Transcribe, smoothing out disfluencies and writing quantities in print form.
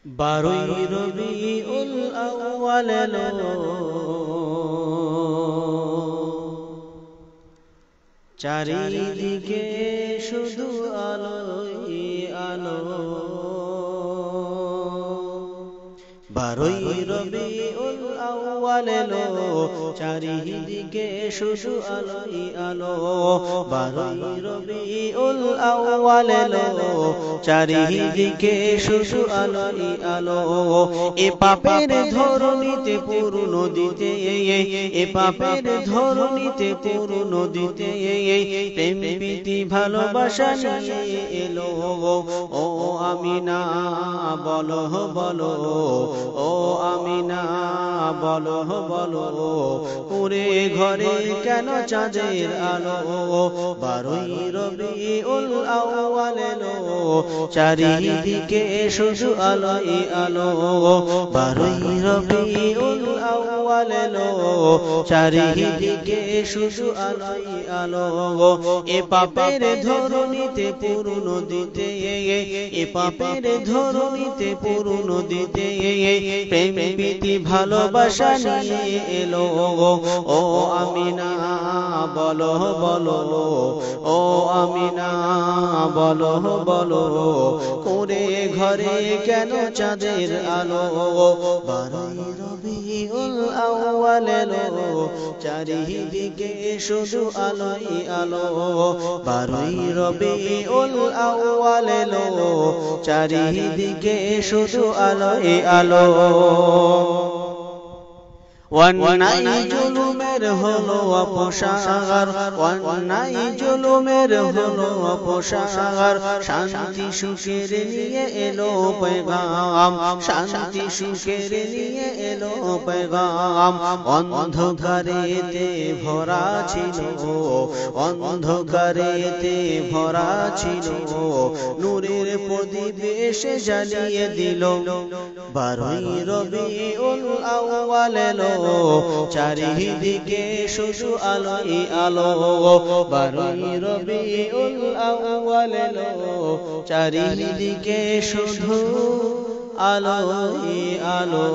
বারোই রবিউল আউয়াল এলো, চারিদিকে শুধু আলোই আলো। বারোই রবিউল আউয়াল এলো, চারিদিকে শুধু আলোই আলো। বারোই রবিউল আউয়াল এলো, চারিদিকে শুধু আলোই আলো। এ পাপের ধরণীতে পূর্ণ দিতে, এ পাপের ধরণীতে পূর্ণ দিতে, প্রেম প্রীতি ভালোবাসা নিয়ে এলো। ও আমিনা বলো বলো, ও আমিনা বলো বলো, পুরে ঘরে কেন চাঁদের আলো? বারোই রবিউল আউয়াল এলো, চারিদিকে শুধু আলোই আলো। বারোই রবিউল আউয়াল এলো, চারিদিকে শুধু আলোই আলো। এ পাপের ধরণীতে পূর্ণ দিতে, এ পাপের ধরণীতে পূর্ণ দিতে, প্রেম প্রীতি ভালোবাসা নিয়ে এলো। ও আমিনা বলো বলো, ও আমিনা বলো বলো, কোরে ঘরে কেন চাঁদের আলো? বারোই রবিউল আউয়াল এলো, চারিদিকে শুধু আলোই আলো। বারোই রবিউল আউয়াল এলো, চারিদিকে শুধু আলোই আলো। অন্যায় জুলুমের হলো অপসার, অন্যায় জুলুমের হলো অপসার। শান্তি সুখের নিয়ে এলো পেগাম, শান্তি সুখের নিয়ে এলো পেগাম। অন্ধকারেতে ভরা ছিল, অন্ধকারেতে ভরা ছিল, নূরের প্রদীপ এসে জ্বালিয়ে দিল। বারোই রবিউল আউয়াল এলো, চারিদিকে শুধু আলোই আলো। বারোই রবিউল আউয়াল এলো, চারিদিকে শুধু আলোই আলো।